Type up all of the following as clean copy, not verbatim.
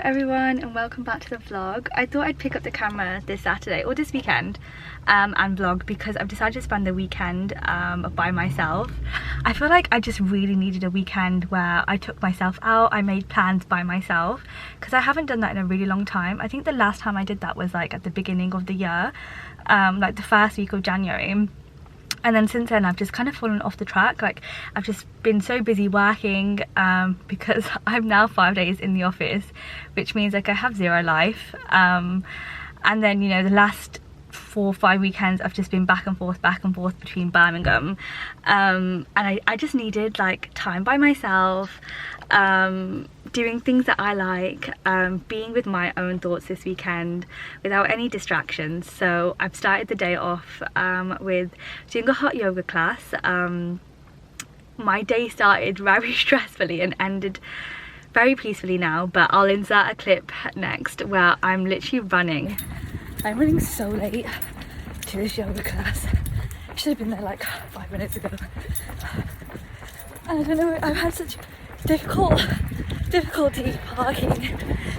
everyone and welcome back to the vlog. I thought I'd pick up the camera this Saturday or this weekend and vlog because I've decided to spend the weekend by myself. I feel like I just really needed a weekend where I took myself out, I made plans by myself, because I haven't done that in a really long time. I think the last time I did that was like at the beginning of the year, like the first week of January. And then since then I've just kind of fallen off the track. Like I've just been so busy working because I'm now 5 days in the office, which means like I have zero life. And then, you know, the last 4 or 5 weekends I've just been back and forth between Birmingham. And I just needed like time by myself, doing things that I like, being with my own thoughts this weekend without any distractions. So I've started the day off with doing a hot yoga class. My day started very stressfully and ended very peacefully now, but I'll insert a clip next where I'm literally running. I'm running so late to this yoga class. I should have been there like 5 minutes ago. And I don't know, I've had such difficulty parking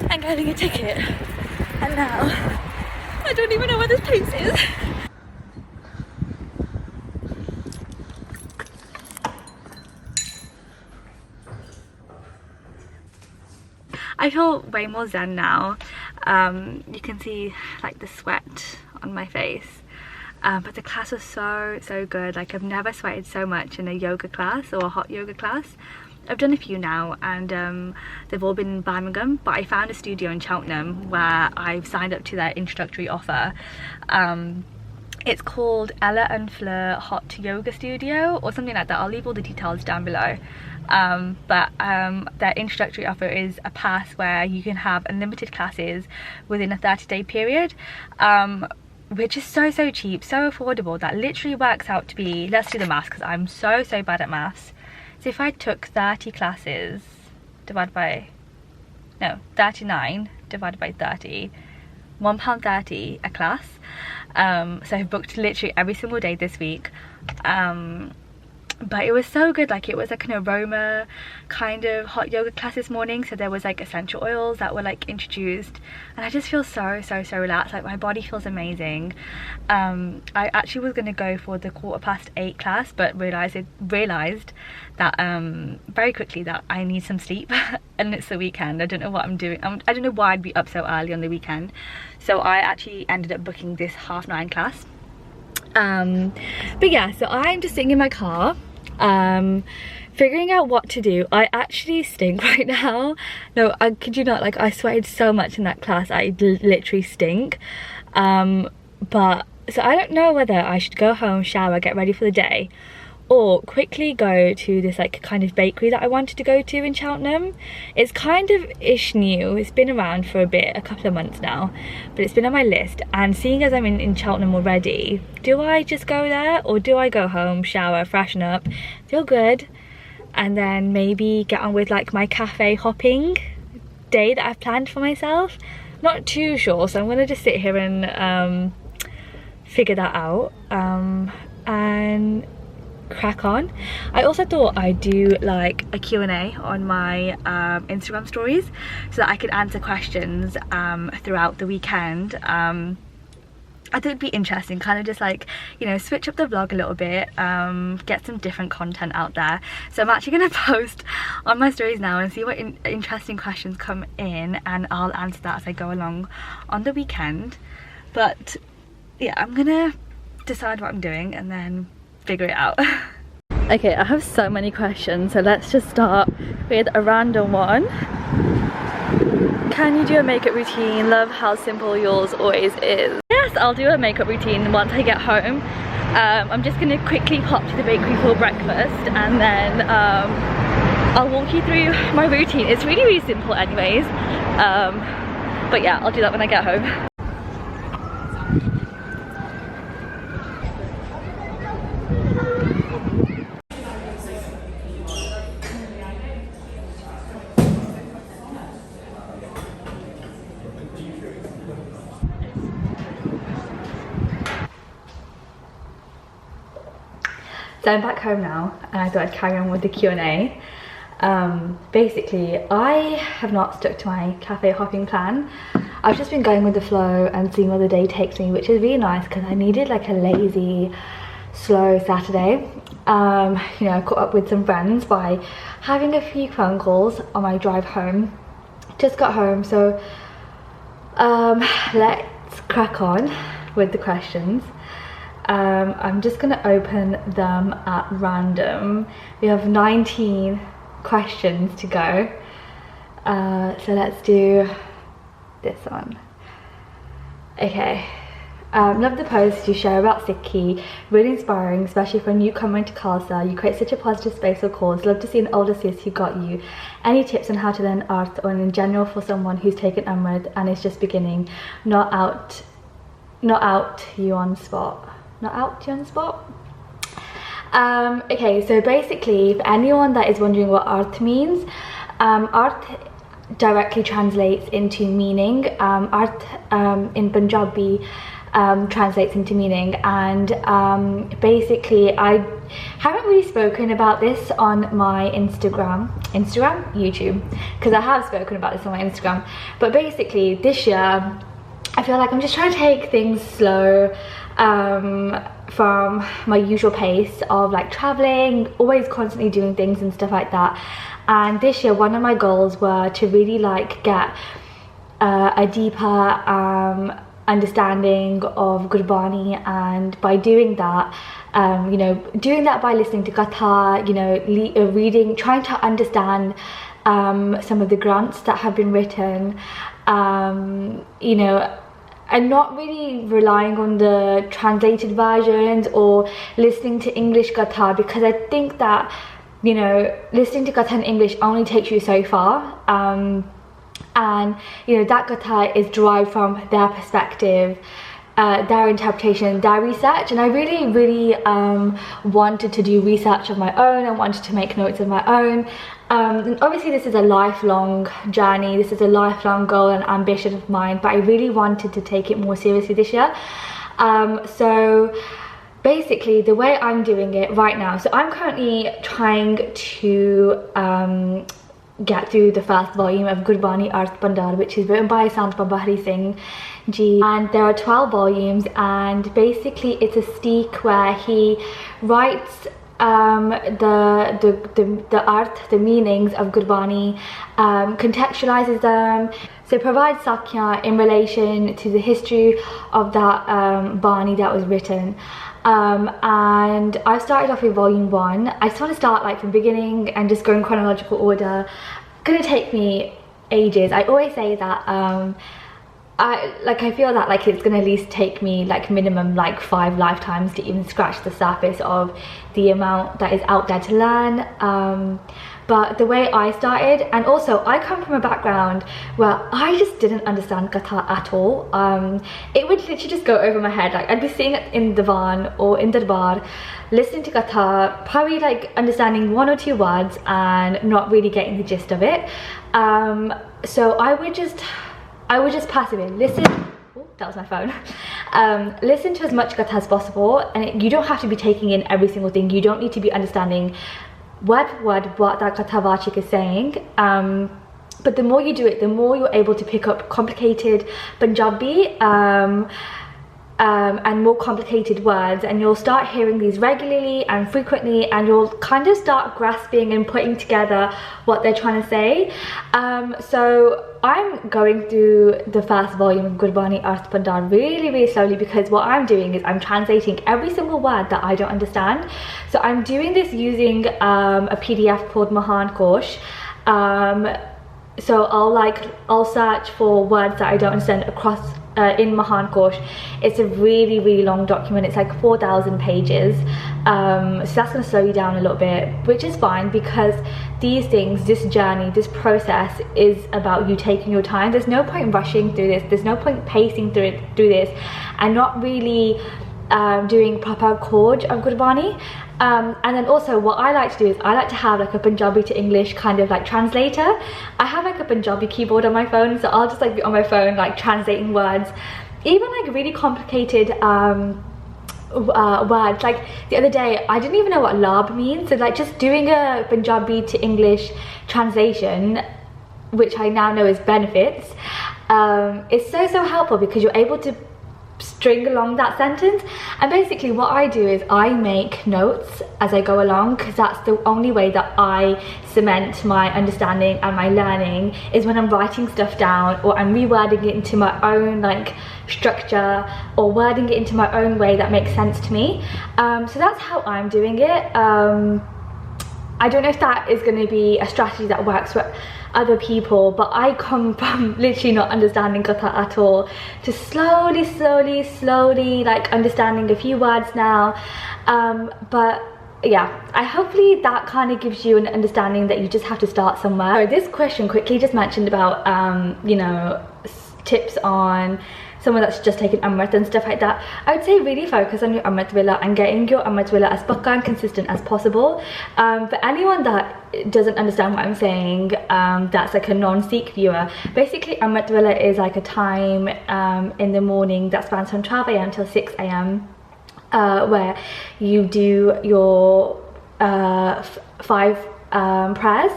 and getting a ticket, and now I don't even know where this place is. I feel way more zen now. You can see like the sweat on my face, but the class was so good. Like I've never sweated so much in a yoga class or a hot yoga class. I've done a few now and they've all been in Birmingham, but I found a studio in Cheltenham where I've signed up to their introductory offer. It's called Ella and Fleur Hot Yoga Studio or something like that. I'll leave all the details down below. But their introductory offer is a pass where you can have unlimited classes within a 30-day period, which is so cheap, so affordable, that literally works out to be, let's do the maths because I'm so bad at maths. So if I took 30 classes divided by, no, 39 divided by 30, £1.30 a class. So I've booked literally every single day this week. But it was so good. Like it was like an aroma kind of hot yoga class this morning, so there was like essential oils that were like introduced, and I just feel so relaxed. Like my body feels amazing. I actually was going to go for the 8:15 class, but realized that very quickly that I need some sleep and it's the weekend. I don't know what I'm doing. I don't know why I'd be up so early on the weekend, so I actually ended up booking this 9:30 class. But yeah, so I'm just sitting in my car figuring out what to do. I actually stink right now. No, I kid you not, like I sweated so much in that class, I literally stink. But so I don't know whether I should go home, shower, get ready for the day, or quickly go to this like kind of bakery that I wanted to go to in Cheltenham. It's kind of ish new, it's been around for a couple of months now, but it's been on my list. And seeing as I'm in Cheltenham already, do I just go there or do I go home, shower, freshen up, feel good, and then maybe get on with like my cafe hopping day that I've planned for myself? Not too sure, so I'm gonna just sit here and figure that out and crack on. I also thought I'd do like a Q&A on my Instagram stories so that I could answer questions throughout the weekend. I thought it'd be interesting, kind of just like, you know, switch up the vlog a little bit, get some different content out there. So I'm actually going to post on my stories now and see what interesting questions come in, and I'll answer that as I go along on the weekend. But yeah, I'm gonna decide what I'm doing and then figure it out. Okay, I have so many questions, so let's just start with a random one. Can you do a makeup routine? Love how simple yours always is. Yes, I'll do a makeup routine once I get home. I'm just gonna quickly pop to the bakery for breakfast, and then I'll walk you through my routine. It's really simple anyways, but yeah, I'll do that when I get home. So I'm back home now, and I thought I'd carry on with the Q&A. Basically, I have not stuck to my cafe hopping plan. I've just been going with the flow and seeing where the day takes me, which is really nice because I needed like a lazy, slow Saturday. You know, I caught up with some friends by having a few phone calls on my drive home. Just got home, so let's crack on with the questions. I'm just gonna open them at random. We have 19 questions to go, so let's do this one. Okay. Love the post you share about Sikhi, really inspiring, especially for a newcomer into Khalsa. You create such a positive space for cause. Love to see an older sis who got you. Any tips on how to learn art or in general for someone who's taken Amrit and is just beginning? Not out you on spot. Okay, so basically, for anyone that is wondering what art means, art directly translates into meaning. Art in Punjabi translates into meaning, and basically I haven't really spoken about this on my YouTube, because I have spoken about this on my Instagram, but basically this year I feel like I'm just trying to take things slow from my usual pace of like traveling, always constantly doing things and stuff like that. And this year one of my goals were to really like get a deeper understanding of Gurbani, and by doing that, you know, doing that by listening to Gatha, you know, reading, trying to understand some of the grants that have been written, you know, and not really relying on the translated versions or listening to English Gatha, because I think that, you know, listening to Gatha in English only takes you so far, and you know, that Gatha is derived from their perspective, their interpretation, their research, and I really wanted to do research of my own. I wanted to make notes of my own, and obviously this is a lifelong journey, this is a lifelong goal and ambition of mine, but I really wanted to take it more seriously this year. So basically the way I'm doing it right now, so I'm currently trying to get through the first volume of Gurbani Arth Bandar, which is written by Sant Baba Hari Singh Ji, and there are 12 volumes, and basically it's a steek where he writes the art, the meanings of Gurbani, contextualizes them, so provides sakya in relation to the history of that Bani that was written. And I started off with volume 1. I just want to start like from beginning and just go in chronological order. Gonna take me ages. I always say that I feel that like it's gonna at least take me like minimum like 5 lifetimes to even scratch the surface of the amount that is out there to learn. But the way I started, and also I come from a background where I just didn't understand Gatha at all. It would literally just go over my head. Like I'd be sitting in the van or in Darbar listening to Gatha, probably like understanding 1 or 2 words and not really getting the gist of it. So I would just pass it in, listen. Oh, that was my phone. Listen to as much Gatha as possible, and you don't have to be taking in every single thing. You don't need to be understanding word for word what that Gatha Vachik is saying. But the more you do it, the more you're able to pick up complicated Punjabi and more complicated words, and you'll start hearing these regularly and frequently, and you'll kind of start grasping and putting together what they're trying to say. So I'm going through the first volume of Gurbani Arth Bandar really slowly, because what I'm doing is I'm translating every single word that I don't understand. So I'm doing this using a PDF called Mahan Kosh. So I'll search for words that I don't understand across in Mahan Kosh. It's a really long document. It's like 4,000 pages. So that's going to slow you down a little bit, which is fine, because these things, this journey, this process is about you taking your time. There's no point rushing through this. There's no point pacing through this and not really doing proper chord of Gurbani. And then also what I like to do is I like to have like a Punjabi to English kind of like translator. I have like a Punjabi keyboard on my phone, so I'll just like be on my phone like translating words, even like really complicated words. Like the other day, I didn't even know what lab means, so like just doing a Punjabi to English translation, which I now know is benefits, is so helpful because you're able to string along that sentence. And basically what I do is I make notes as I go along, because that's the only way that I cement my understanding and my learning, is when I'm writing stuff down, or I'm rewording it into my own like structure, or wording it into my own way that makes sense to me. So that's how I'm doing it. I don't know if that is going to be a strategy that works for other people, but I come from literally not understanding Qatha at all to slowly like understanding a few words now. But yeah, hopefully that kind of gives you an understanding that you just have to start somewhere. So this question quickly just mentioned about you know, tips on someone that's just taken Amrit and stuff like that. I would say really focus on your Amrit Villa and getting your Amrit Villa as pakka and consistent as possible. For anyone that doesn't understand what I'm saying, that's like a non-Sikh viewer, basically Amrit Villa is like a time in the morning that spans from 12 AM till 6 AM, where you do your 5 prayers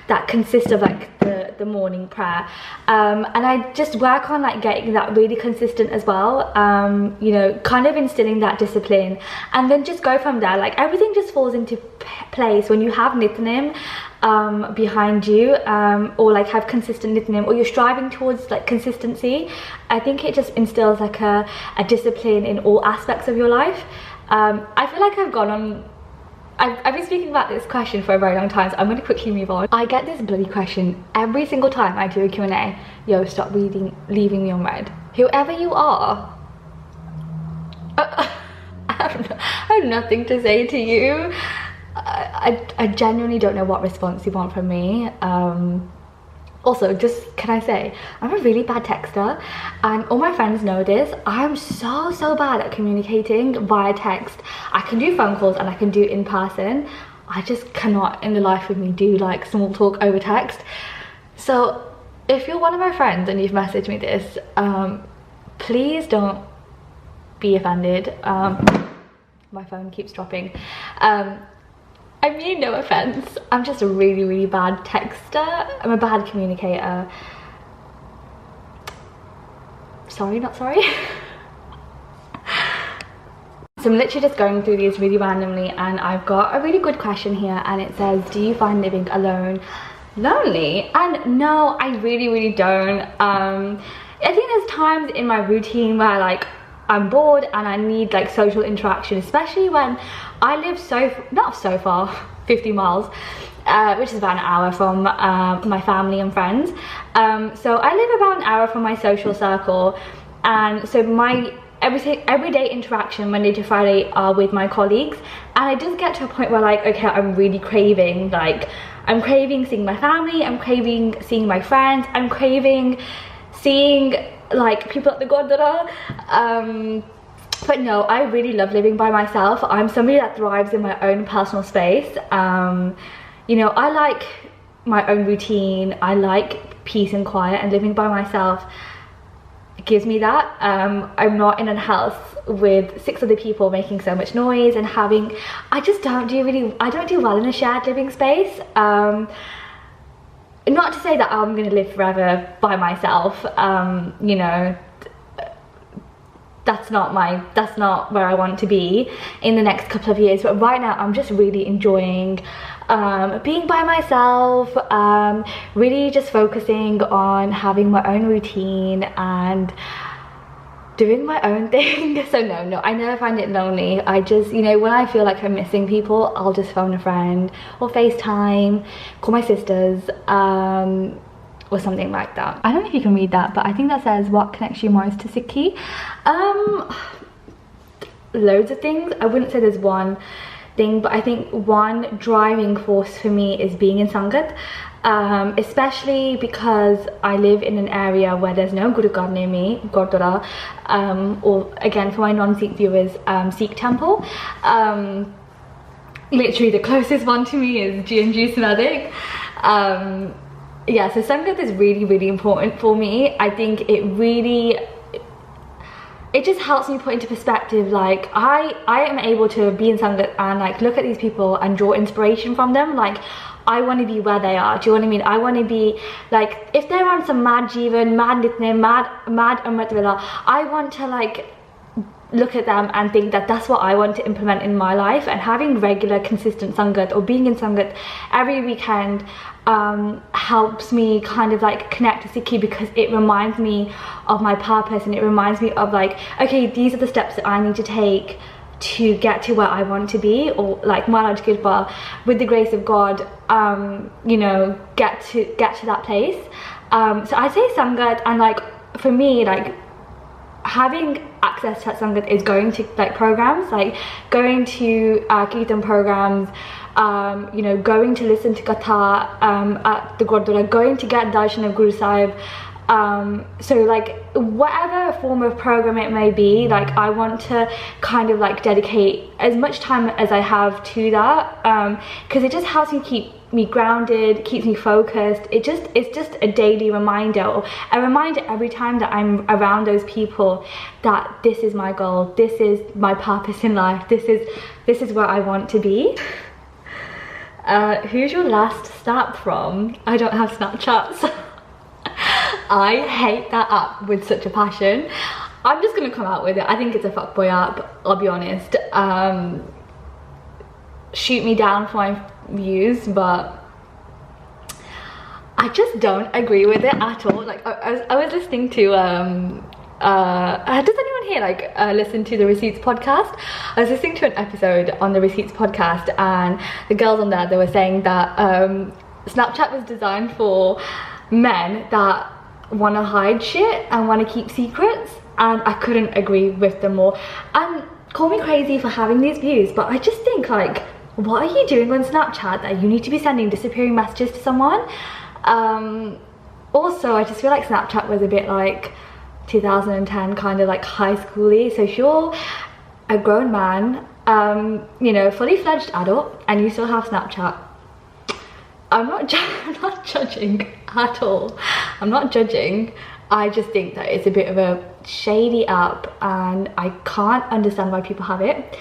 that consist of like the morning prayer, and I just work on like getting that really consistent as well, you know, kind of instilling that discipline, and then just go from there. Like everything just falls into place when you have Nitnem behind you, or like have consistent Nitnem, or you're striving towards like consistency. I think it just instills like a discipline in all aspects of your life. I feel like I've gone on, I've been speaking about this question for a very long time, so I'm going to quickly move on. I get this bloody question every single time I do a Q&A. Yo, stop leaving me on red. Whoever you are, I have nothing to say to you. I genuinely don't know what response you want from me. Also, just can I say, I'm a really bad texter, and all my friends know this. I'm so bad at communicating via text. I can do phone calls and I can do in person. I just cannot in the life with me do like small talk over text. So if you're one of my friends and you've messaged me this, please don't be offended. My phone keeps dropping. I mean no offense, I'm just a really bad texter. I'm a bad communicator. Sorry, not sorry. So I'm literally just going through these really randomly, and I've got a really good question here, and it says, do you find living alone lonely? And no, I really don't. I think there's times in my routine where like I'm bored and I need like social interaction, especially when I live not so far, 50 miles, which is about an hour from my family and friends. So I live about an hour from my social circle, and so my everyday interaction Monday to Friday are with my colleagues, and it does get to a point where like, okay, I'm really craving, like I'm craving seeing my family, I'm craving seeing my friends, I'm craving seeing like people at the Gurdwara. But no, I really love living by myself. I'm somebody that thrives in my own personal space. You know, I like my own routine. I like peace and quiet, and living by myself gives me that. I'm not in a house with 6 other people making so much noise and having, I don't do well in a shared living space. Not to say that I'm gonna live forever by myself, you know, that's not where I want to be in the next couple of years. But right now I'm just really enjoying being by myself, really just focusing on having my own routine and doing my own thing. So no, I never find it lonely. I just, you know, when I feel like I'm missing people, I'll just phone a friend or FaceTime, call my sisters, or something like that. I don't know if you can read that, but I think that says, what connects you most to Sikhi? Loads of things. I wouldn't say there's one thing, but I think one driving force for me is being in Sangat, especially because I live in an area where there's no Gurudwara near me, Gurdwara, or again for my non-Sikh viewers, Sikh temple. Literally the closest one to me is G&G Sanadik. Yeah, so Sangat is really important for me. I think it really it just helps me put into perspective, like I am able to be in Sangat and like look at these people and draw inspiration from them. Like I want to be where they are. Do you know what I mean? I want to be like, if they're on some mad Jeevan, mad Nitne, mad Amrit Vela, I want to like look at them and think that that's what I want to implement in my life. And having regular consistent Sangat or being in Sangat every weekend helps me kind of like connect to Sikhi, because it reminds me of my purpose, and it reminds me of like, okay, these are the steps that I need to take to get to where I want to be, or like Maharaj Kirpa, with the grace of God, you know, get to that place. So I say Sangat, and like for me, like having access to that Sangat is going to like programs, like going to Kirtan programs, you know, going to listen to Katha at the Gurdwara, going to get darshan of Guru Sahib. So like whatever form of program it may be, like I want to kind of like dedicate as much time as I have to that, because it just helps me keep me grounded, keeps me focused. It's just a daily reminder, or a reminder every time that I'm around those people, that this is my goal, this is my purpose in life, this is where I want to be. Who's your last snap from? I don't have Snapchat, so I hate that app with such a passion. I'm just gonna come out with it. I think it's a fuckboy app, I'll be honest. Shoot me down for my views, but I just don't agree with it at all. Like I was listening to does anyone here like listen to the Receipts podcast? I was listening to an episode on the Receipts podcast, and the girls on there, they were saying that Snapchat was designed for men that want to hide shit and want to keep secrets, and I couldn't agree with them more. And call me crazy for having these views, but I just think like, what are you doing on Snapchat that you need to be sending disappearing messages to someone? Also, I just feel like Snapchat was a bit like 2010, kind of like high schooly. So if you're a grown man, you know, fully fledged adult, and you still have Snapchat, I'm not judging at all. I'm not judging. I just think that it's a bit of a shady app, and I can't understand why people have it.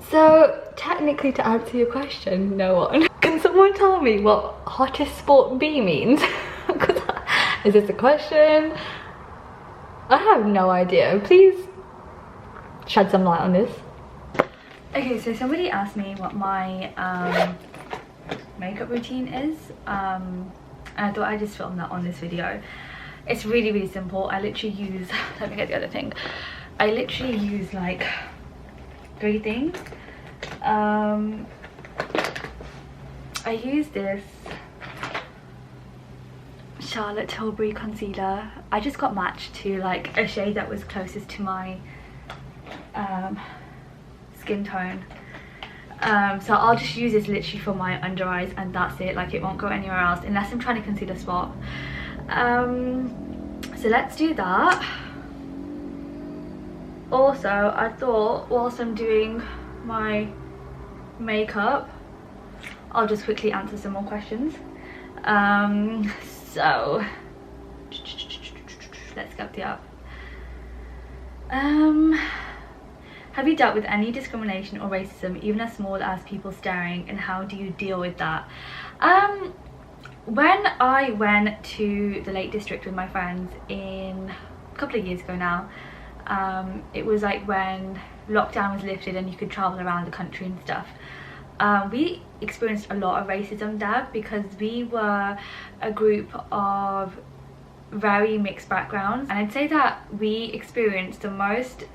So technically, to answer your question, no one. Can someone tell me what hottest sport B means? Is this a question? I have no idea. Please shed some light on this. Okay, so somebody asked me what my makeup routine is, and I thought I'd just film that on this video. It's really simple. I literally use, let me get the other thing. I literally use like 3 things. I use this Charlotte Tilbury concealer. I just got matched to like a shade that was closest to my skin tone. So I'll just use this literally for my under eyes, and that's it. Like it won't go anywhere else unless I'm trying to conceal a spot. So let's do that. Also, I thought whilst I'm doing my makeup, I'll just quickly answer some more questions. So let's get the up. Have you dealt with any discrimination or racism, even as small as people staring, and how do you deal with that? When I went to the Lake District with my friends a couple of years ago now, it was like when lockdown was lifted and you could travel around the country and stuff. We experienced a lot of racism there because we were a group of very mixed backgrounds, and I'd say that we experienced the most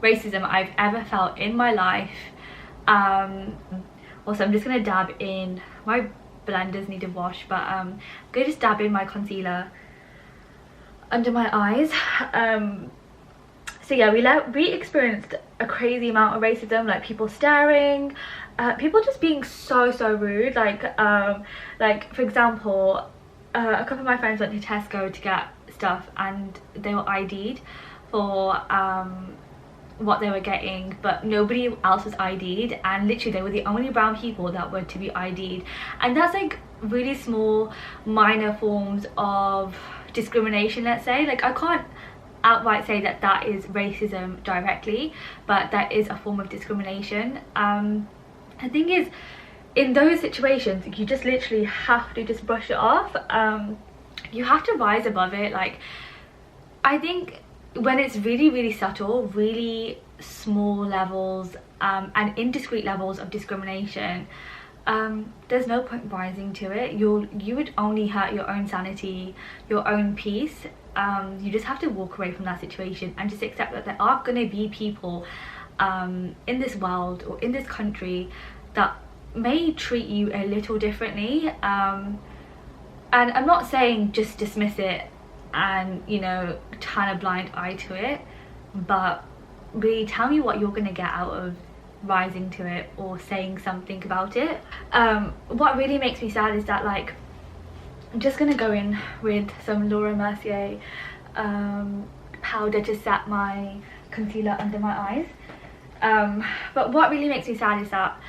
racism I've ever felt in my life. Also, I'm just gonna dab in, my blenders need a wash, but I'm gonna just dab in my concealer under my eyes. So yeah, we experienced a crazy amount of racism, like people staring, people just being so rude. Like for example, a couple of my friends went to Tesco to get stuff, and they were ID'd for what they were getting, but nobody else was ID'd, and literally they were the only brown people that were to be ID'd. And that's like really small, minor forms of discrimination, let's say. Like I can't outright say that that is racism directly, but that is a form of discrimination. The thing is, in those situations, you just literally have to just brush it off. You have to rise above it. Like, I think when it's really subtle, really small levels and indiscreet levels of discrimination, there's no point rising to it. You would only hurt your own sanity, your own peace. You just have to walk away from that situation and just accept that there are going to be people in this world or in this country that may treat you a little differently, and I'm not saying just dismiss it and, you know, turn a blind eye to it, but really tell me what you're gonna get out of rising to it or saying something about it. What really makes me sad is that, like, I'm just gonna go in with some Laura Mercier powder to set my concealer under my eyes, but what really makes me sad is that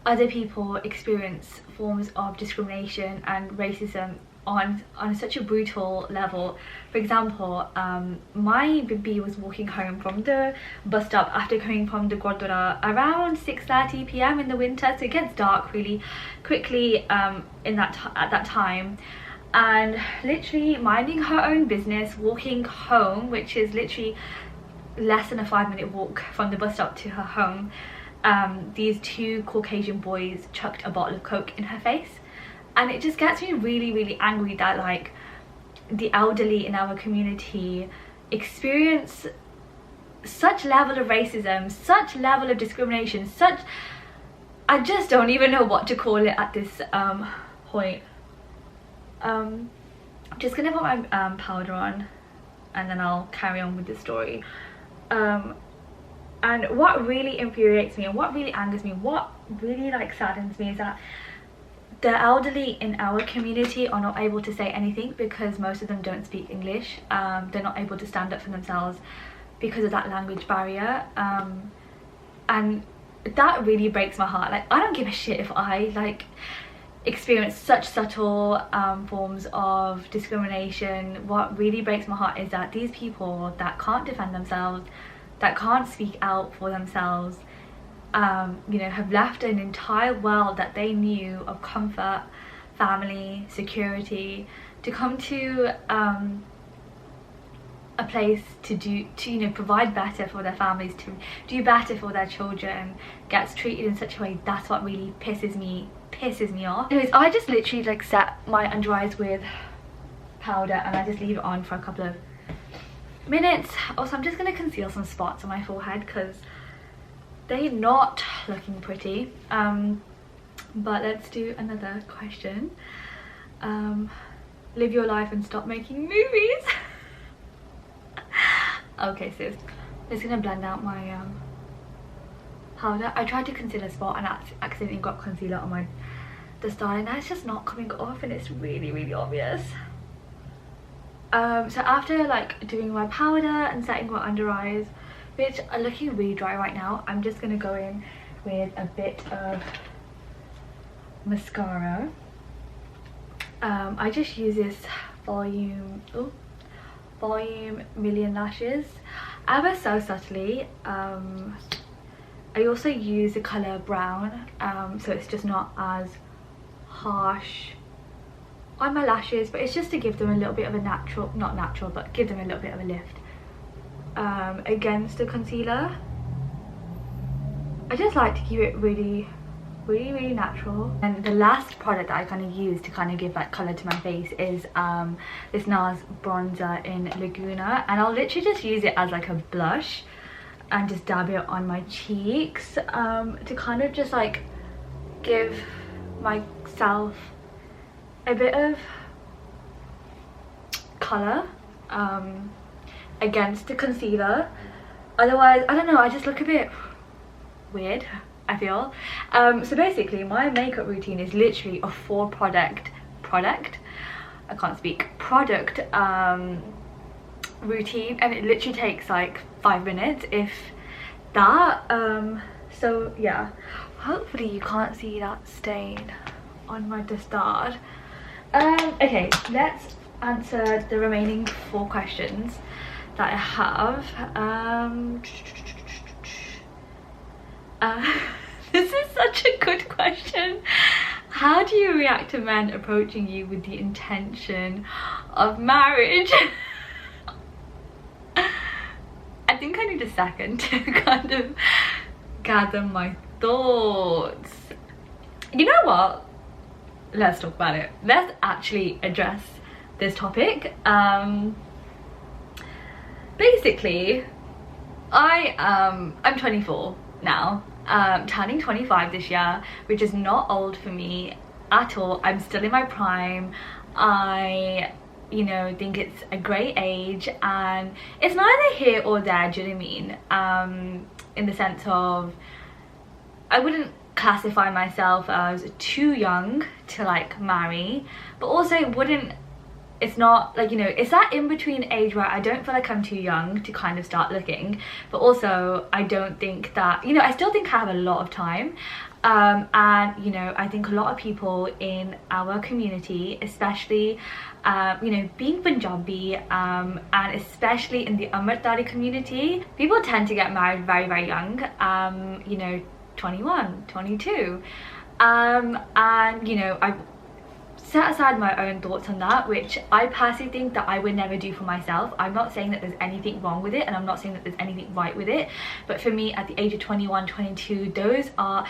other people experience forms of discrimination and racism on such a brutal level. For example, my baby was walking home from the bus stop after coming from the Gurdwara around 6:30 p.m. in the winter, so it gets dark really quickly at that time, and literally minding her own business, walking home, which is literally less than a 5-minute walk from the bus stop to her home. These two Caucasian boys chucked a bottle of Coke in her face, and it just gets me really angry that, like, the elderly in our community experience such level of racism, such level of discrimination, I just don't even know what to call it at this point. I'm just gonna put my powder on and then I'll carry on with the story. And what really infuriates me and what really angers me, what really, like, saddens me, is that the elderly in our community are not able to say anything because most of them don't speak English. They're not able to stand up for themselves because of that language barrier, and that really breaks my heart. Like, I don't give a shit if I, like, experience such subtle forms of discrimination. What really breaks my heart is that these people that can't defend themselves, that can't speak out for themselves, you know, have left an entire world that they knew of comfort, family, security, to come to a place to you know, provide better for their families, to do better for their children, gets treated in such a way. That's what really pisses me off. Anyways, I just literally, like, set my under eyes with powder and I just leave it on for a couple of minutes. Also, I'm just going to conceal some spots on my forehead because they're not looking pretty. But let's do another question. Live your life and stop making movies. Okay, sis, I'm just going to blend out my powder. I tried to conceal a spot and accidentally got concealer on the star, and that's just not coming off and it's really obvious. So after, like, doing my powder and setting my under eyes, which are looking really dry right now, I'm just gonna go in with a bit of mascara. I just use this volume Million Lashes, ever so subtly. I also use the colour brown, so it's just not as harsh on my lashes, but it's just to give them a little bit of a natural, not natural, but give them a little bit of a lift against the concealer. I just like to keep it really natural. And the last product that I kind of use to kind of give that colour to my face is this NARS bronzer in Laguna, and I'll literally just use it as, like, a blush and just dab it on my cheeks to kind of just, like, give myself a bit of colour against the concealer. Otherwise, I don't know, I just look a bit weird, I feel. So basically my makeup routine is literally a 4-product I can't speak product routine, and it literally takes like 5 minutes, if that. So yeah, hopefully you can't see that stain on my dustard. Okay, let's answer the remaining 4 questions that I have. This is such a good question. How do you react to men approaching you with the intention of marriage? I think I need a second to kind of gather my thoughts. You know what? Let's talk about it. Let's actually address this topic. Basically, I'm 24 now, turning 25 this year, which is not old for me at all. I'm still in my prime. I, you know, think it's a great age, and it's neither here or there, do you know what I mean? In the sense of, I wouldn't classify myself as too young to like marry, but also it's not like, you know, it's that in between age where I don't feel like I'm too young to kind of start looking, but also I don't think that, you know, I still think I have a lot of time. And you know, I think a lot of people in our community, especially you know, being Punjabi, and especially in the Amritdhari community, people tend to get married very, very young, you know, 21, 22, and you know, I've set aside my own thoughts on that, which I personally think that I would never do for myself. I'm not saying that there's anything wrong with it, and I'm not saying that there's anything right with it, but for me, at the age of 21, 22, those are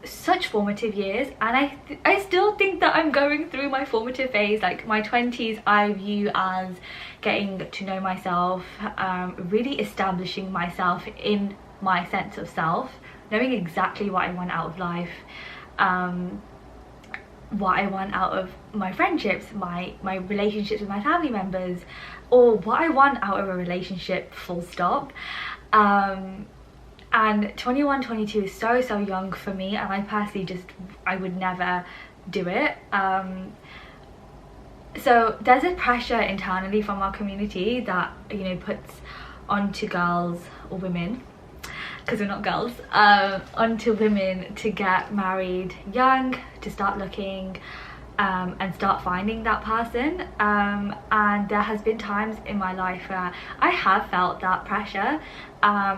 such formative years, and I still think that I'm going through my formative phase. Like, my 20s I view as getting to know myself, really establishing myself in my sense of self, knowing exactly what I want out of life, what I want out of my friendships, my relationships with my family members, or what I want out of a relationship, full stop. And 21, 22 is so young for me, and I personally I would never do it. So there's a pressure internally from our community that, you know, puts onto girls or women, because we're not girls, onto women to get married young, to start looking, and start finding that person. And there has been times in my life where I have felt that pressure,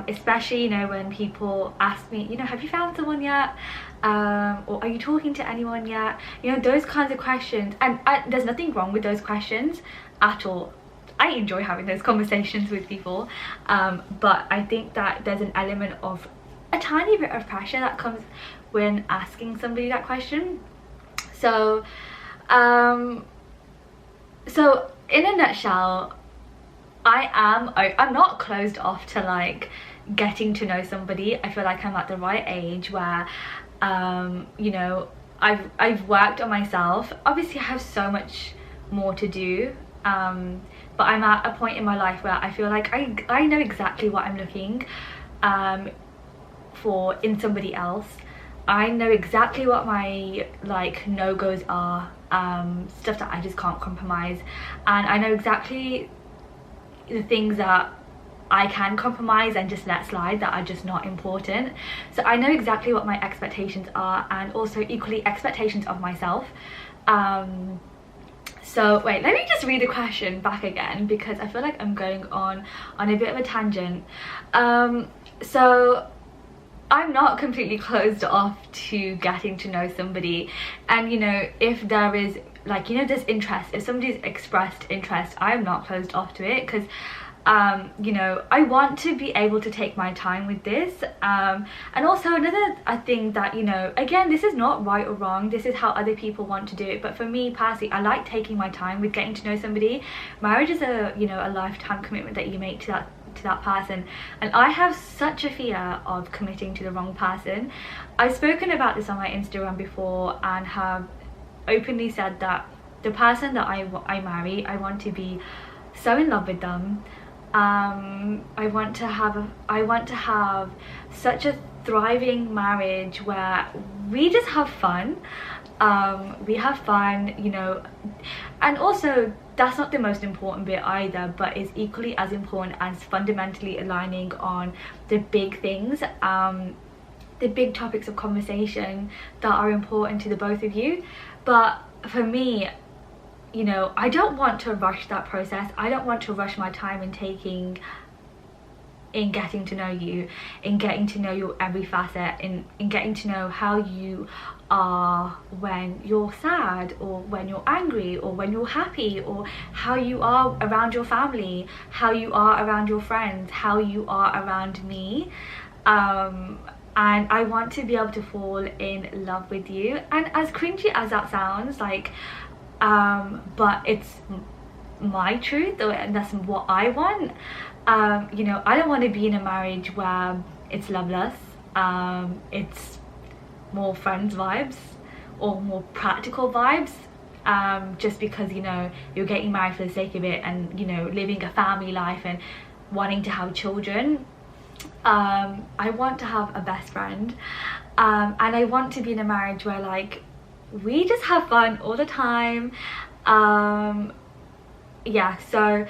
especially, you know, when people ask me, you know, have you found someone yet, or are you talking to anyone yet, you know, those kinds of questions. And there's nothing wrong with those questions at all. I enjoy having those conversations with people, but I think that there's an element of a tiny bit of pressure that comes when asking somebody that question. So so in a nutshell, I'm not closed off to like getting to know somebody. I feel like I'm at the right age where, you know, I've worked on myself. Obviously I have so much more to do, but I'm at a point in my life where I feel like I know exactly what I'm looking for in somebody else. I know exactly what my like no-goes are, stuff that I just can't compromise, and I know exactly the things that I can compromise and just let slide, that are just not important. So I know exactly what my expectations are, and also equally expectations of myself. So wait, let me just read the question back again, because I feel like I'm going on a bit of a tangent. So I'm not completely closed off to getting to know somebody, and you know, if there is like, you know, this interest, if somebody's expressed interest, I'm not closed off to it, because you know, I want to be able to take my time with this. And also another thing that, you know, again, this is not right or wrong, this is how other people want to do it, but for me personally, I like taking my time with getting to know somebody. Marriage is a, you know, a lifetime commitment that you make to that person, and I have such a fear of committing to the wrong person. I've spoken about this on my Instagram before, and have openly said that the person that I marry, I want to be so in love with them. I want to have such a thriving marriage where we just have fun. We have fun, you know, and also that's not the most important bit either, but is equally as important as fundamentally aligning on the big things, the big topics of conversation that are important to the both of you. But for me, you know, I don't want to rush that process. I don't want to rush my time in getting to know you, in getting to know your every facet, in getting to know how you are when you're sad, or when you're angry, or when you're happy, or how you are around your family, how you are around your friends, how you are around me. And I want to be able to fall in love with you. And as cringy as that sounds, like, but it's my truth, and that's what I want. You know, I don't want to be in a marriage where it's loveless. It's more friends vibes or more practical vibes, just because, you know, you're getting married for the sake of it, and, you know, living a family life and wanting to have children. I want to have a best friend, and I want to be in a marriage where, like, we just have fun all the time. Yeah, so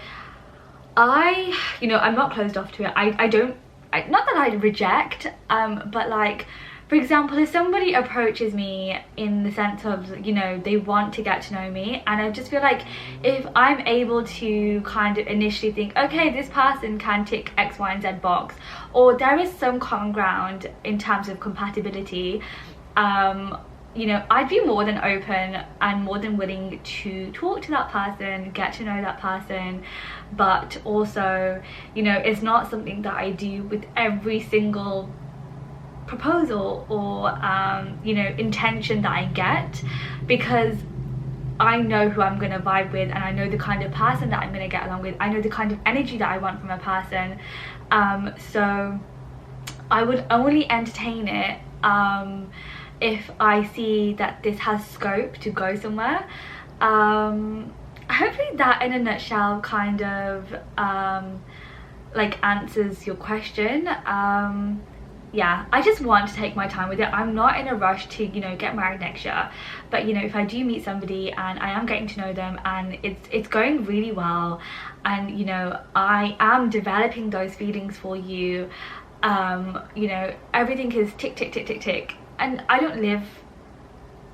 you know, I'm not closed off to it. I don't, not that I reject, but, like, for example, if somebody approaches me in the sense of, you know, they want to get to know me, and I just feel like if I'm able to kind of initially think, okay, this person can tick X, Y, and Z box, or there is some common ground in terms of compatibility, you know, I'd be more than open and more than willing to talk to that person, get to know that person. But also, you know, it's not something that I do with every single proposal or you know, intention that I get, because I know who I'm going to vibe with, and I know the kind of person that I'm going to get along with. I know the kind of energy that I want from a person. So I would only entertain it if I see that this has scope to go somewhere. Hopefully that in a nutshell kind of like answers your question. Yeah, I just want to take my time with it. I'm not in a rush to, you know, get married next year, but, you know, if I do meet somebody and I am getting to know them and it's going really well, and, you know, I am developing those feelings for you, you know, everything is tick tick tick tick tick, and I don't live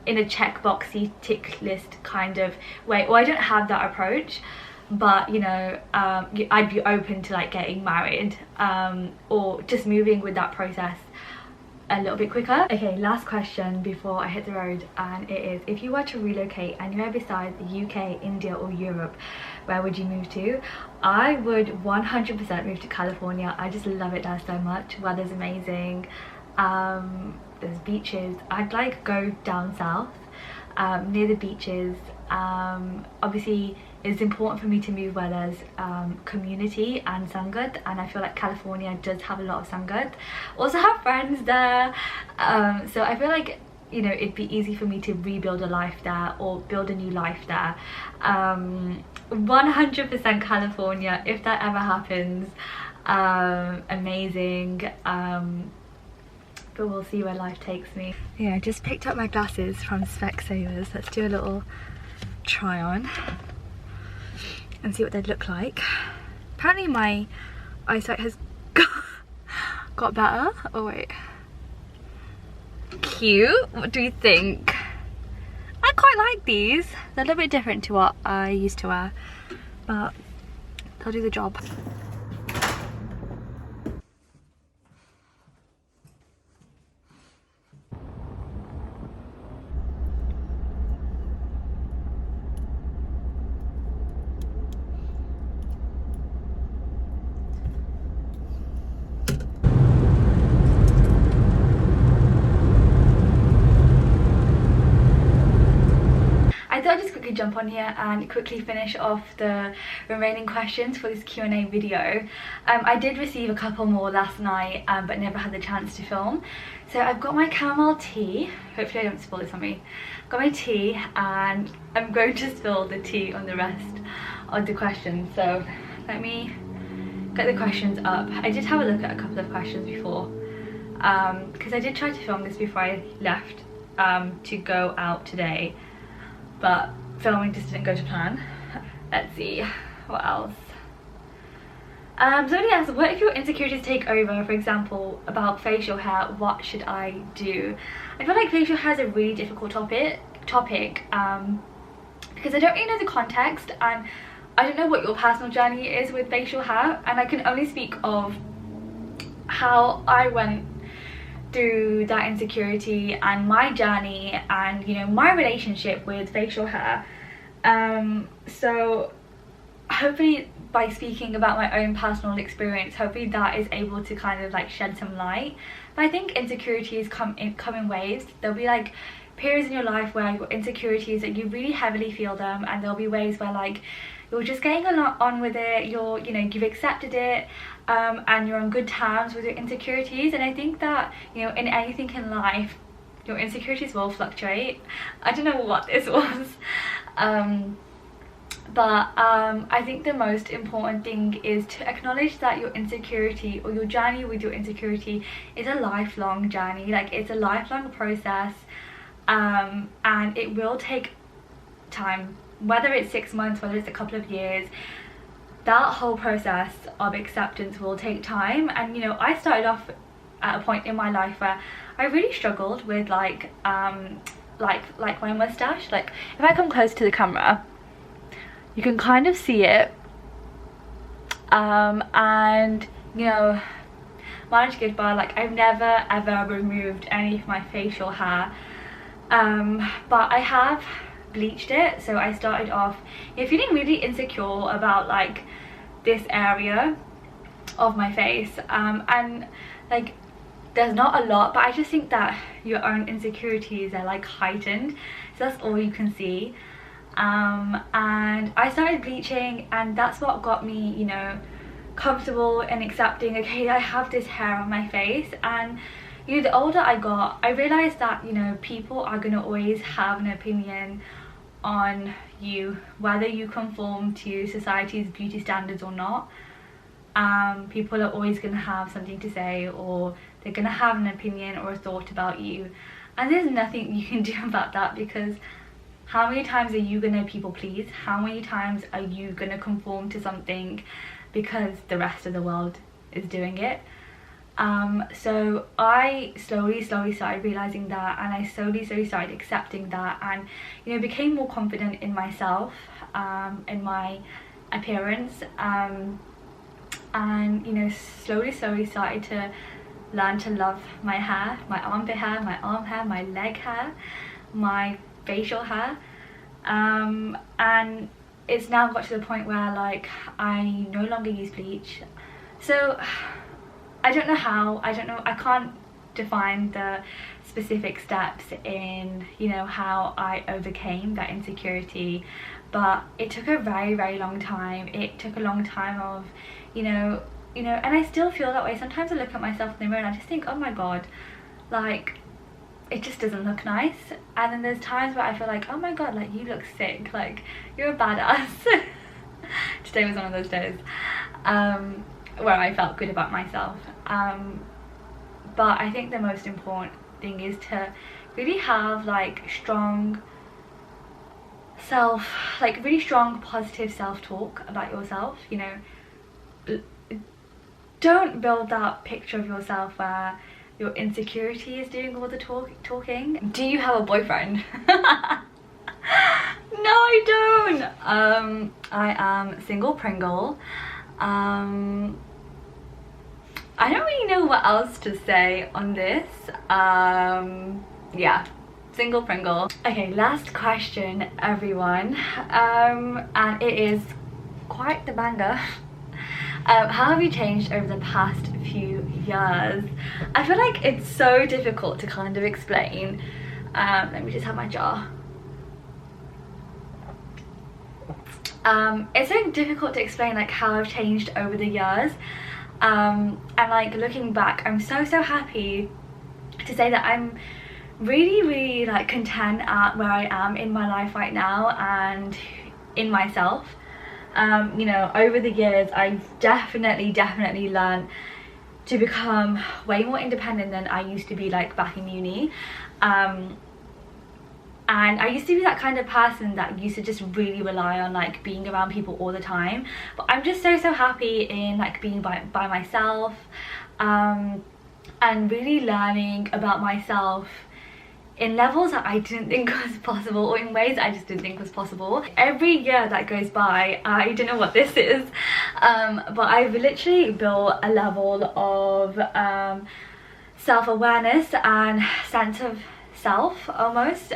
in a checkboxy tick list kind of way, or I don't have that approach. But, you know, I'd be open to, like, getting married, or just moving with that process a little bit quicker. Okay, last question before I hit the road, and it is, if you were to relocate anywhere besides the UK, India or Europe, where would you move to? I would 100% move to California. I just love it there so much. Weather's amazing, there's beaches. I'd like go down south, near the beaches. Obviously it's important for me to move where there's community and Sangat, and I feel like California does have a lot of Sangat. Also have friends there, so I feel like, you know, it'd be easy for me to rebuild a life there or build a new life there. 100% California, if that ever happens. Amazing. But we'll see where life takes me. Yeah, I just picked up my glasses from Specsavers. Let's do a little try on and see what they look like. Apparently my eyesight has got better. Oh wait. Cute. What do you think? I quite like these. They're a little bit different to what I used to wear, but they'll do the job. I'll just quickly jump on here and quickly finish off the remaining questions for this Q&A video. I did receive a couple more last night, but never had the chance to film. So I've got my chamomile tea. Hopefully I don't spill this on me. Got my tea, and I'm going to spill the tea on the rest of the questions. So let me get the questions up. I did have a look at a couple of questions before, because I did try to film this before I left to go out today, but filming just didn't go to plan. Let's see, what else? Somebody asked, what if your insecurities take over, for example, about facial hair, what should I do? I feel like facial hair is a really difficult topic, because because I don't really know the context, and I don't know what your personal journey is with facial hair, and I can only speak of how I went through that insecurity and my journey and, you know, my relationship with facial hair. So hopefully by speaking about my own personal experience, hopefully that is able to kind of like shed some light. But I think insecurities come in waves. There'll be like periods in your life where your insecurities, that you really heavily feel them, and there'll be ways where like you're just getting a lot on with it, you're, you know, you've accepted it, and you're on good terms with your insecurities. And I think that, you know, in anything in life, your insecurities will fluctuate. I don't know what this was, but I think the most important thing is to acknowledge that your insecurity, or your journey with your insecurity, is a lifelong journey. Like, it's a lifelong process, and it will take time, whether it's 6 months, whether it's a couple of years. That whole process of acceptance will take time. And, you know, I started off at a point in my life where I really struggled with like my mustache. Like, if I come close to the camera, you can kind of see it, and, you know, managed good bar, like, I've never ever removed any of my facial hair, but I have bleached it. So I started off, you know, feeling really insecure about like this area of my face, and like, there's not a lot, but I just think that your own insecurities are like heightened, so that's all you can see. And I started bleaching, and that's what got me, you know, comfortable in accepting, okay, I have this hair on my face. And, you know, the older I got, I realized that, you know, people are gonna always have an opinion on you, whether you conform to society's beauty standards or not. People are always gonna have something to say, or they're gonna have an opinion or a thought about you, and there's nothing you can do about that, because how many times are you gonna people please? How many times are you gonna conform to something because the rest of the world is doing it? So I slowly started realizing that, and I slowly started accepting that, and, you know, became more confident in myself, in my appearance, and, you know, slowly started to learn to love my hair, my armpit hair, my arm hair, my leg hair, my facial hair, and it's now got to the point where like I no longer use bleach. So I don't know how, I can't define the specific steps in, you know, how I overcame that insecurity, but it took a very long time. It took a long time of, you know, and I still feel that way. Sometimes I look at myself in the mirror and I just think, oh my god, like, it just doesn't look nice. And then there's times where I feel like, oh my god, like, you look sick, like, you're a badass. Today was one of those days where I felt good about myself. But I think the most important thing is to really have like strong really strong positive self-talk about yourself. You know, don't build that picture of yourself where your insecurity is doing all the talking. Do you have a boyfriend? No, I don't. I am single Pringle. I don't really know what else to say on this. Yeah, single Pringle. Okay, last question, everyone, and it is quite the banger. How have you changed over the past few years? I feel like it's so difficult to kind of explain. Let me just have my jar. It's so difficult to explain like how I've changed over the years, and like looking back, I'm so happy to say that I'm really like content at where I am in my life right now and in myself. You know, over the years I've definitely learned to become way more independent than I used to be, like back in uni. And I used to be that kind of person that used to just really rely on like being around people all the time, but I'm just so happy in like being by myself, and really learning about myself in levels that I didn't think was possible, or in ways I just didn't think was possible. Every year that goes by, I don't know what this is, but I've literally built a level of self-awareness and sense of self almost.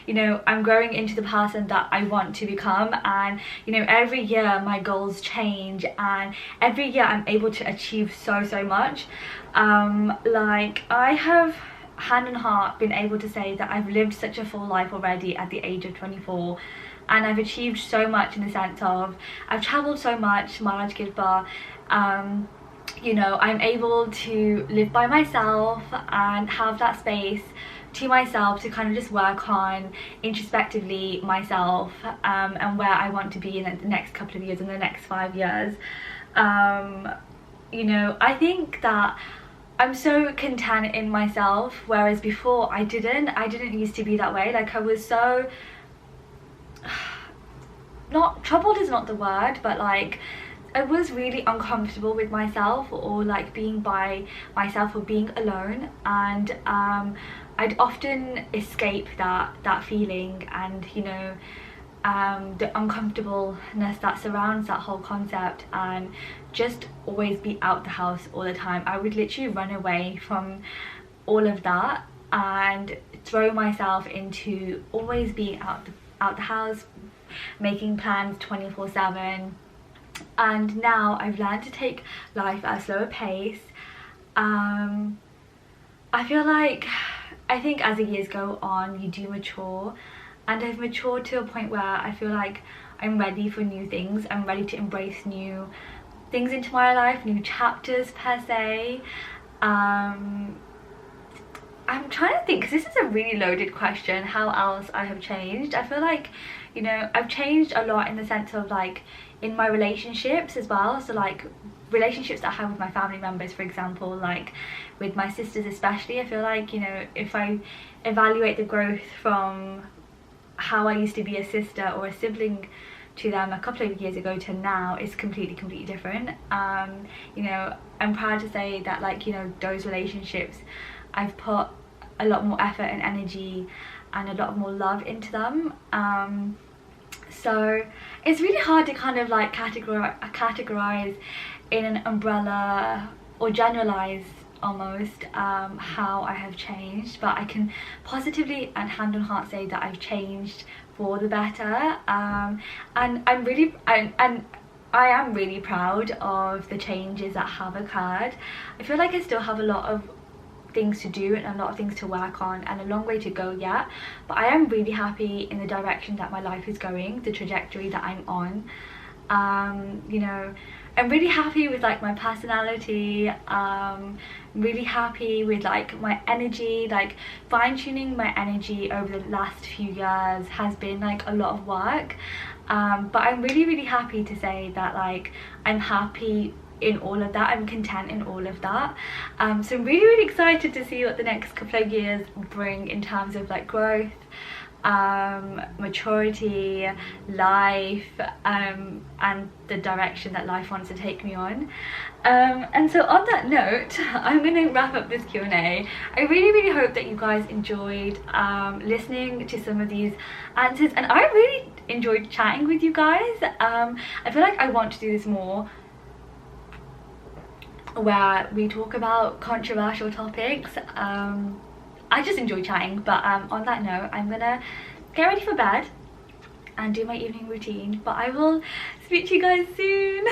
You know, I'm growing into the person that I want to become, and you know, every year my goals change, and every year I'm able to achieve so much. Like, I have hand on heart been able to say that I've lived such a full life already at the age of 24, and I've achieved so much in the sense of I've traveled so much, Maharaj Kirpa. You know, I'm able to live by myself and have that space to myself to kind of just work on introspectively myself, and where I want to be in the next couple of years, in the next 5 years. You know, I think that I'm so content in myself, whereas before I didn't used to be that way. Like, I was so, not troubled is not the word, but like I was really uncomfortable with myself, or like being by myself, or being alone, and I'd often escape that feeling, and you know, the uncomfortableness that surrounds that whole concept, and just always be out the house all the time. I would literally run away from all of that and throw myself into always being out the house, making plans 24/7. And now I've learned to take life at a slower pace. I feel like, I think as the years go on, you do mature, and I've matured to a point where I feel like I'm ready for new things. I'm ready to embrace new things into my life, new chapters per se. I'm trying to think, because this is a really loaded question, how else I have changed. I feel like, you know, I've changed a lot in the sense of like in my relationships as well. So like relationships that I have with my family members, for example, like with my sisters especially. I feel like, you know, if I evaluate the growth from how I used to be a sister or a sibling to them a couple of years ago to now, is completely different. You know, I'm proud to say that, like, you know, those relationships, I've put a lot more effort and energy and a lot more love into them. So it's really hard to kind of like categorize in an umbrella, or generalize almost, how I have changed, but I can positively and hand on heart say that I've changed for the better. And I am really proud of the changes that have occurred. I feel like I still have a lot of things to do and a lot of things to work on, and a long way to go yet, but I am really happy in the direction that my life is going, the trajectory that I'm on. You know, I'm really happy with like my personality. Really happy with like my energy. Like, fine-tuning my energy over the last few years has been like a lot of work, but I'm really happy to say that like I'm happy in all of that. I'm content in all of that. So I'm really excited to see what the next couple of years bring in terms of like growth, maturity, life, and the direction that life wants to take me on. And so on that note, I'm gonna wrap up this Q&A. I really hope that you guys enjoyed listening to some of these answers, and I really enjoyed chatting with you guys. I feel like I want to do this more, where we talk about controversial topics. I just enjoy chatting, but on that note, I'm gonna get ready for bed and do my evening routine, but I will speak to you guys soon.